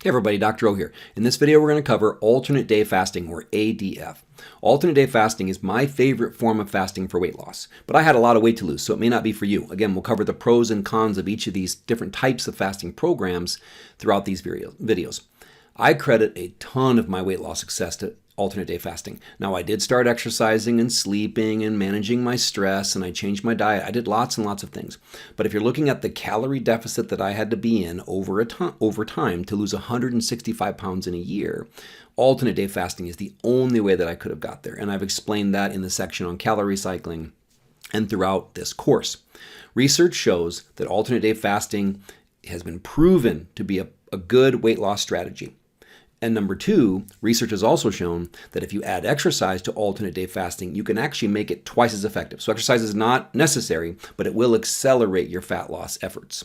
Hey everybody, Dr. O here. In this video, we're going to cover alternate day fasting, or ADF. Alternate day fasting is my favorite form of fasting for weight loss, but I had a lot of weight to lose, so it may not be for you. Again, we'll cover the pros and cons of each of these different types of fasting programs throughout these videos. I credit a ton of my weight loss success to alternate day fasting. Now, I did start exercising and sleeping and managing my stress, and I changed my diet. I did lots and lots of things. But if you're looking at the calorie deficit that I had to be in over time to lose 165 pounds in a year, alternate day fasting is the only way that I could have got there. And I've explained that in the section on calorie cycling and throughout this course. Research shows that alternate day fasting has been proven to be a good weight loss strategy. And number two, research has also shown that if you add exercise to alternate day fasting, you can actually make it twice as effective. So exercise is not necessary, but it will accelerate your fat loss efforts.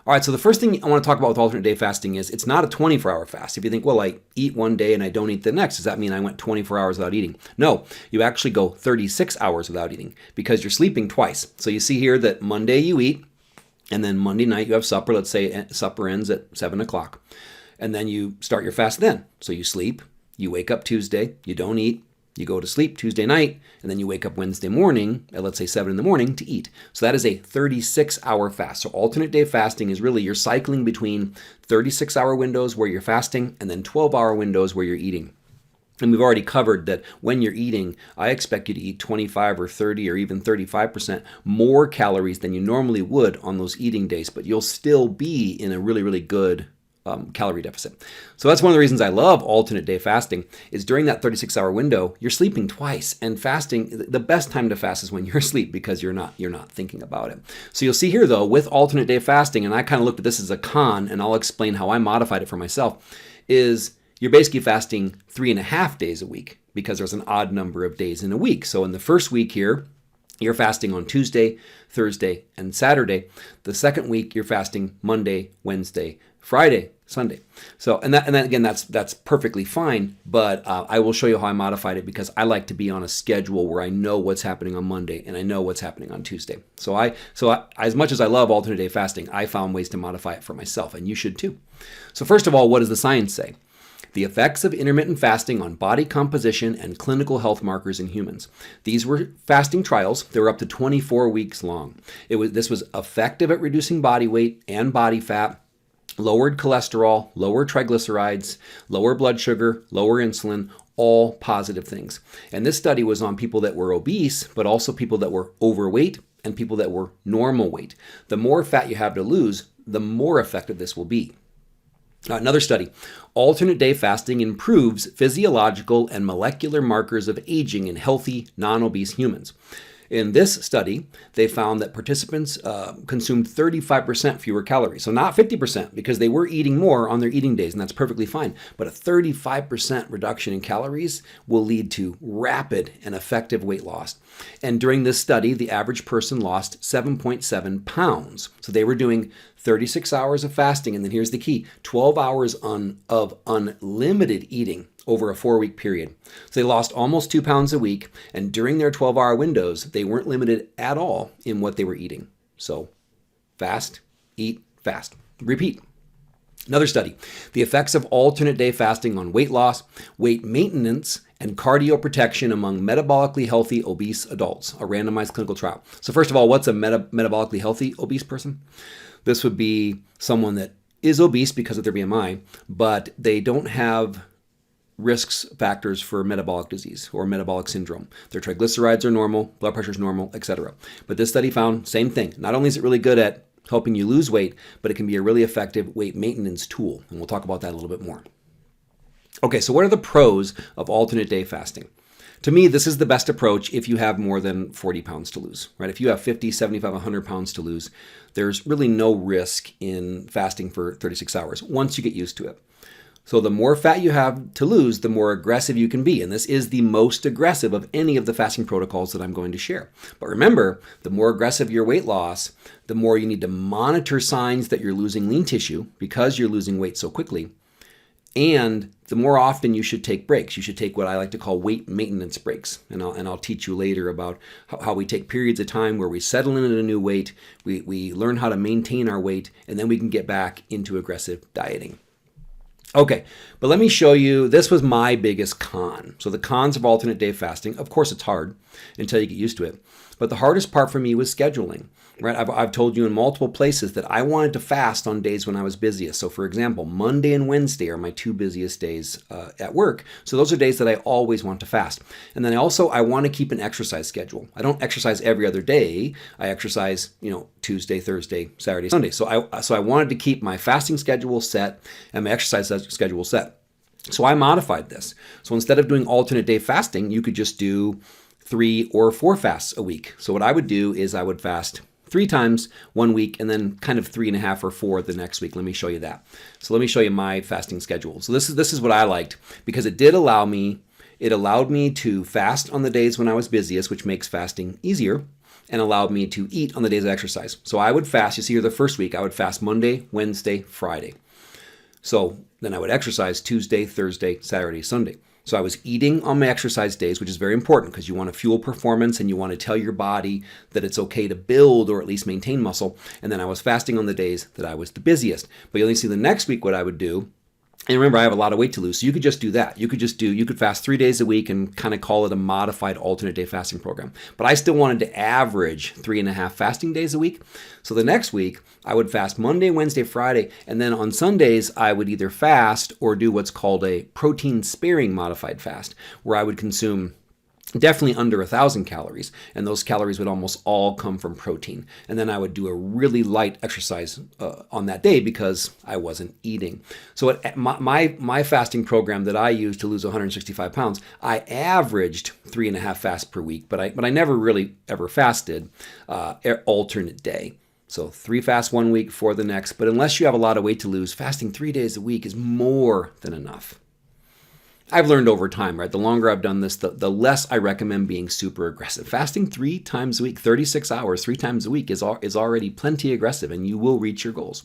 All right, so the first thing I want to talk about with alternate day fasting is it's not a 24-hour fast. If you think, well, I eat one day and I don't eat the next, does that mean I went 24 hours without eating? No, you actually go 36 hours without eating because you're sleeping twice. So you see here that Monday you eat, and then Monday night you have supper. Let's say supper ends at 7 o'clock. And then you start your fast then. So you sleep, you wake up Tuesday, you don't eat, you go to sleep Tuesday night, and then you wake up Wednesday morning at, let's say, 7 in the morning to eat. So that is a 36-hour fast. So alternate day fasting is really you're cycling between 36-hour windows where you're fasting and then 12-hour windows where you're eating. And we've already covered that when you're eating, I expect you to eat 25 or 30 or even 35% more calories than you normally would on those eating days, but you'll still be in a really, really good calorie deficit. So that's one of the reasons I love alternate day fasting is during that 36-hour window, you're sleeping twice, and fasting, the best time to fast is when you're asleep because you're not thinking about it. So you'll see here though, with alternate day fasting, and I kind of looked at this as a con, and I'll explain how I modified it for myself, is you're basically fasting 3.5 days a week because there's an odd number of days in a week. So in the first week here, you're fasting on Tuesday, Thursday, and Saturday. The second week, you're fasting Monday, Wednesday, Friday, Sunday. So, and then again, that's perfectly fine, but I will show you how I modified it because I like to be on a schedule where I know what's happening on Monday and I know what's happening on Tuesday. So as much as I love alternate day fasting, I found ways to modify it for myself, and you should too. So first of all, what does the science say? The effects of intermittent fasting on body composition and clinical health markers in humans. These were fasting trials. They were up to 24 weeks long. This was effective at reducing body weight and body fat, lowered cholesterol, lower triglycerides, lower blood sugar, lower insulin, all positive things. And this study was on people that were obese, but also people that were overweight and people that were normal weight. The more fat you have to lose, the more effective this will be. Another study, alternate day fasting improves physiological and molecular markers of aging in healthy, non-obese humans. In this study, they found that participants consumed 35% fewer calories. So not 50% because they were eating more on their eating days, and that's perfectly fine. But a 35% reduction in calories will lead to rapid and effective weight loss. And during this study, the average person lost 7.7 pounds. So they were doing 36 hours of fasting, and then here's the key, 12 hours of unlimited eating over a 4-week period. So they lost almost 2 pounds a week, and during their 12-hour windows, they weren't limited at all in what they were eating. So fast, eat, fast. Repeat. Another study, the effects of alternate day fasting on weight loss, weight maintenance, and cardioprotection among metabolically healthy obese adults, a randomized clinical trial. So first of all, what's a metabolically healthy obese person? This would be someone that is obese because of their BMI, but they don't have risks factors for metabolic disease or metabolic syndrome. Their triglycerides are normal, blood pressure is normal, etc. But this study found same thing. Not only is it really good at helping you lose weight, but it can be a really effective weight maintenance tool. And we'll talk about that a little bit more. Okay, so what are the pros of alternate day fasting? To me, this is the best approach if you have more than 40 pounds to lose, right? If you have 50, 75, 100 pounds to lose, there's really no risk in fasting for 36 hours once you get used to it. So the more fat you have to lose, the more aggressive you can be. And this is the most aggressive of any of the fasting protocols that I'm going to share. But remember, the more aggressive your weight loss, the more you need to monitor signs that you're losing lean tissue because you're losing weight so quickly. And the more often you should take breaks. You should take what I like to call weight maintenance breaks. And I'll teach you later about how we take periods of time where we settle in at a new weight, we learn how to maintain our weight, and then we can get back into aggressive dieting. Okay, but let me show you, this was my biggest con. So the cons of alternate day fasting, of course it's hard until you get used to it. But the hardest part for me was scheduling, right? I've told you in multiple places that I wanted to fast on days when I was busiest. So for example, Monday and Wednesday are my two busiest days at work. So those are days that I always want to fast. And then I want to keep an exercise schedule. I don't exercise every other day. I exercise, Tuesday, Thursday, Saturday, Sunday. So I wanted to keep my fasting schedule set and my exercise schedule set. So I modified this. So instead of doing alternate day fasting, you could just do 3 or 4 fasts a week. So what I would do is I would fast 3 times one week and then kind of 3.5 or 4 the next week. Let me show you that. So let me show you my fasting schedule. So this is what I liked because it allowed me to fast on the days when I was busiest, which makes fasting easier, and allowed me to eat on the days I exercise. So I would fast, you see here the first week, I would fast Monday, Wednesday, Friday. So then I would exercise Tuesday, Thursday, Saturday, Sunday. So I was eating on my exercise days, which is very important because you want to fuel performance and you want to tell your body that it's okay to build or at least maintain muscle. And then I was fasting on the days that I was the busiest. But you'll only see the next week what I would do. And remember, I have a lot of weight to lose, so you could just do that. You could fast 3 days a week and kind of call it a modified alternate day fasting program. But I still wanted to average 3.5 fasting days a week. So the next week, I would fast Monday, Wednesday, Friday, and then on Sundays, I would either fast or do what's called a protein sparing modified fast, where I would consume definitely under 1,000 calories, and those calories would almost all come from protein. And then I would do a really light exercise on that day because I wasn't eating. So my fasting program that I used to lose 165 pounds, I averaged 3.5 fasts per week, but I never really ever fasted alternate day. So 3 fasts one week, 4 the next. But unless you have a lot of weight to lose, fasting 3 days a week is more than enough. I've learned over time, right? The longer I've done this, the less I recommend being super aggressive. Fasting 3 times a week, 36 hours, 3 times a week is already plenty aggressive, and you will reach your goals.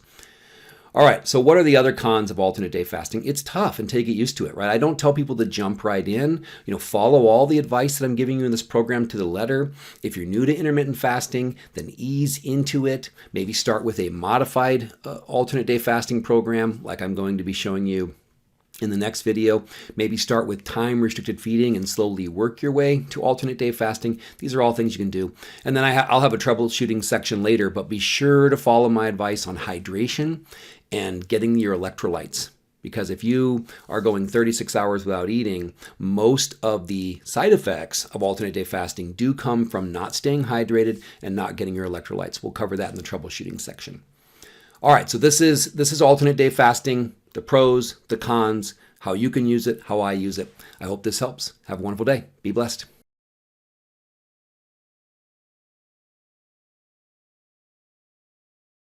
All right, so what are the other cons of alternate day fasting? It's tough until you get used to it, right? I don't tell people to jump right in. Follow all the advice that I'm giving you in this program to the letter. If you're new to intermittent fasting, then ease into it. Maybe start with a modified alternate day fasting program like I'm going to be showing you in the next video. Maybe start with time-restricted feeding and slowly work your way to alternate day fasting. These are all things you can do. And then I'll have a troubleshooting section later, but be sure to follow my advice on hydration and getting your electrolytes. Because if you are going 36 hours without eating, most of the side effects of alternate day fasting do come from not staying hydrated and not getting your electrolytes. We'll cover that in the troubleshooting section. All right, so this is alternate day fasting, the pros, the cons, how you can use it, how I use it. I hope this helps. Have a wonderful day. Be blessed.